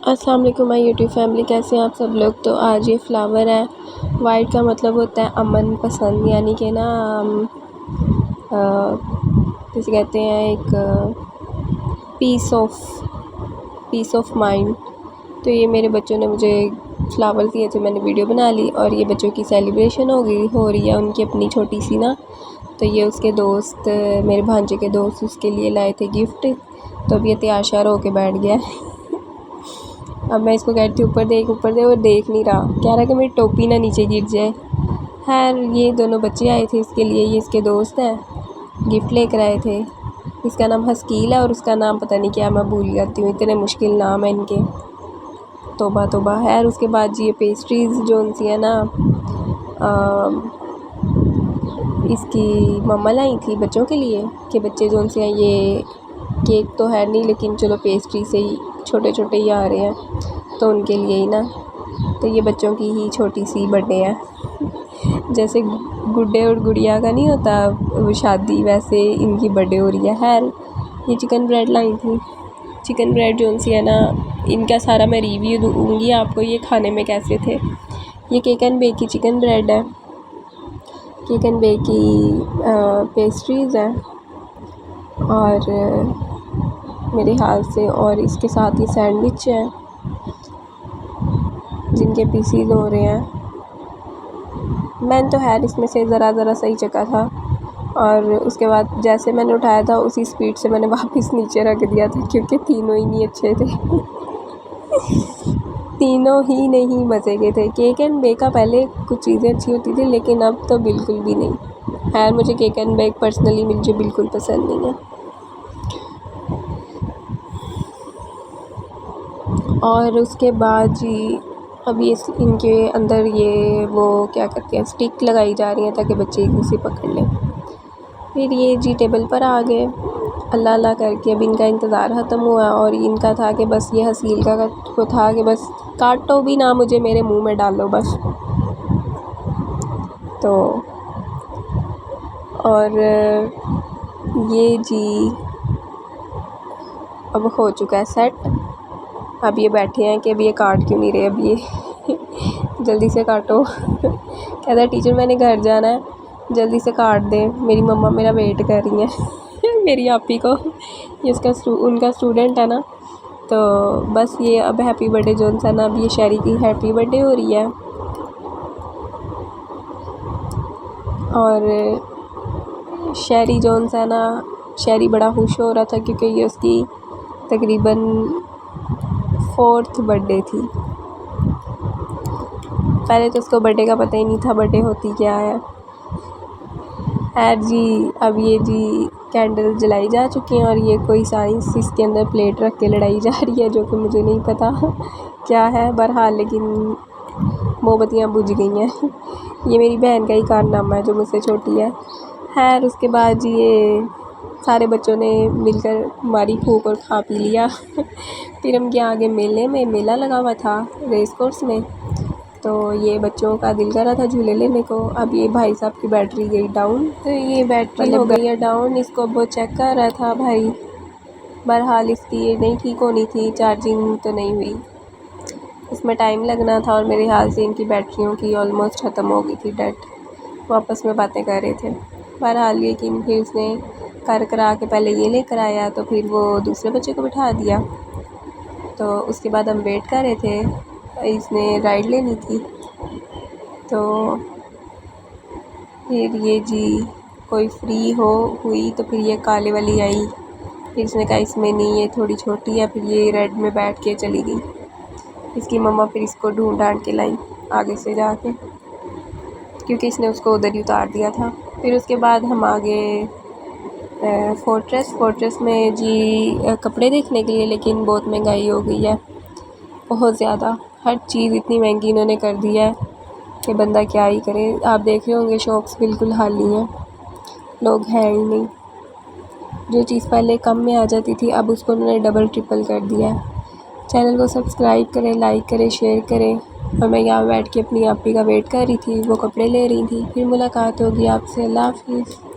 अस्सलाम वालेकुम my YouTube family, कैसे हैं आप सब लोग। तो आज ये फ्लावर है। वाइट का मतलब होता है अमन पसंद, यानी कि ना जैसे कहते हैं एक पीस ऑफ माइंड। तो ये मेरे बच्चों ने मुझे फ्लावर दिए थे, मैंने वीडियो बना ली। और ये बच्चों की सेलिब्रेशन हो रही है उनकी अपनी छोटी सी ना। तो ये उसके दोस्त, मेरे भांजे के दोस्त उसके लिए लाए थे गिफ्ट। तो अब ये तैयार श्यार होके बैठ गया है। अब मैं इसको कहती हूँ ऊपर देख, और देख नहीं रहा, कह रहा कि मेरी टोपी ना नीचे गिर जाए। खैर ये दोनों बच्चे आए थे इसके लिए, ये इसके दोस्त हैं, गिफ्ट लेकर आए थे। इसका नाम हस्कील है और उसका नाम पता नहीं क्या, मैं भूल जाती हूँ, इतने मुश्किल नाम है इनके, तोबा तोबा। खैर उसके बाद जी ये पेस्ट्रीज़ जो सी है ना, इसकी मम्मा लाई थी बच्चों के लिए कि बच्चे जो से हैं, ये केक तो है नहीं लेकिन चलो पेस्ट्री से ही छोटे छोटे ही आ रहे हैं तो उनके लिए ही ना। तो ये बच्चों की ही छोटी सी बर्थडे है, जैसे गुड्डे और गुड़िया का नहीं होता वो शादी, वैसे इनकी बर्थडे हो रही है। खैर ये चिकन ब्रेड लाई थी। चिकन ब्रेड जो सी है ना, इनका सारा मैं रिव्यू दूँगी आपको ये खाने में कैसे थे। ये केक एंड बेक की चिकन ब्रेड है, केक एंड बेक की पेस्ट्रीज़ है और मेरे ख्याल से, और इसके साथ ही सैंडविच है जिनके पीसीज हो रहे हैं। मैंने तो खैर इसमें से ज़रा सही चखा था और उसके बाद जैसे मैंने उठाया था उसी स्पीड से मैंने वापस नीचे रख दिया था, क्योंकि तीनों ही नहीं अच्छे थे। तीनों ही नहीं मज़े के थे। केक एंड बेक का पहले कुछ चीज़ें अच्छी होती थी लेकिन अब तो बिल्कुल भी नहीं। खैर मुझे केक एंड बेक पर्सनली मुझे बिल्कुल पसंद नहीं है। और उसके बाद जी अभी इनके अंदर ये वो क्या कहते हैं, स्टिक लगाई जा रही है ताकि बच्चे एक दूसरे पकड़ लें। फिर ये जी टेबल पर आ गए अल्लाह अल्लाह करके। अब इनका इंतज़ार ख़त्म हुआ और इनका था कि बस ये हसील का को था कि बस काटो भी ना मुझे, मेरे मुंह में डालो बस। तो और ये जी अब हो चुका है सेट। अब ये बैठे हैं कि अब ये काट क्यों नहीं रहे, अब ये जल्दी से काटो। कहता है टीचर मैंने घर जाना है, जल्दी से काट दें, मेरी मम्मा मेरा वेट कर रही हैं। मेरी आपी को, ये उनका स्टूडेंट है ना। तो बस ये अब हैप्पी बर्थडे जोन सा ना, अब ये शहरी की हैप्पी बर्थडे हो रही है। और शहरी जोन सा ना, शहरी बड़ा खुश हो रहा था क्योंकि ये उसकी तकरीबन 4th बर्थडे थी। पहले तो उसको बर्थडे का पता ही नहीं था बर्थडे होती क्या है। खैर जी अब ये जी कैंडल जलाई जा चुकी हैं और ये कोई साइंस इसके अंदर प्लेट रख के लड़ाई जा रही है जो कि मुझे नहीं पता क्या है बहरहाल, लेकिन मोमबत्तियाँ बुझ गई हैं। ये मेरी बहन का ही कारनामा है जो मुझसे छोटी है। खैर उसके बाद जी ये सारे बच्चों ने मिलकर मारी फूंक और खा पी लिया। फिर हम गया आगे मेले में, मेला लगा हुआ था रेस कोर्स में। तो ये बच्चों का दिल कर रहा था झूले लेने को। अब ये भाई साहब की बैटरी गई डाउन, तो ये बैटरी हो गई है डाउन, इसको वो चेक कर रहा था भाई। बहरहाल इसकी ये नहीं ठीक होनी थी, चार्जिंग तो नहीं हुई, इसमें टाइम लगना था और मेरे ख्याल से इनकी बैटरियों की ऑलमोस्ट ख़त्म हो गई थी डेट। वो आपस में बातें कर रहे थे। बहरहाल लेकिन फिर उसने कर करा के पहले ये लेकर आया तो फिर वो दूसरे बच्चे को बिठा दिया। तो उसके बाद हम वेट कर रहे थे, इसने राइड लेनी थी। तो फिर ये जी कोई फ्री हुई तो फिर ये काले वाली आई, फिर इसने कहा इसमें नहीं, ये थोड़ी छोटी है, फिर ये रेड में बैठ के चली गई। इसकी मम्मा फिर इसको ढूंढ ढांड के लाई आगे से जाके, क्योंकि इसने उसको उधर ही उतार दिया था। फिर उसके बाद हम आगे फोर्ट्रेस में जी कपड़े देखने के लिए, लेकिन बहुत महंगाई हो गई है, बहुत ज़्यादा। हर चीज़ इतनी महंगी इन्होंने कर दी है कि बंदा क्या ही करे। आप देख रहे होंगे शॉप्स बिल्कुल खाली हैं, लोग हैं ही नहीं। जो चीज़ पहले कम में आ जाती थी अब उसको उन्होंने डबल ट्रिपल कर दिया है। चैनल को सब्सक्राइब करें, लाइक करें, शेयर करें। और मैं यहाँ बैठ के अपनी आपी का वेट कर रही थी, वो कपड़े ले रही थी। फिर मुलाकात होगी आपसे, अल्लाह हाफिज़।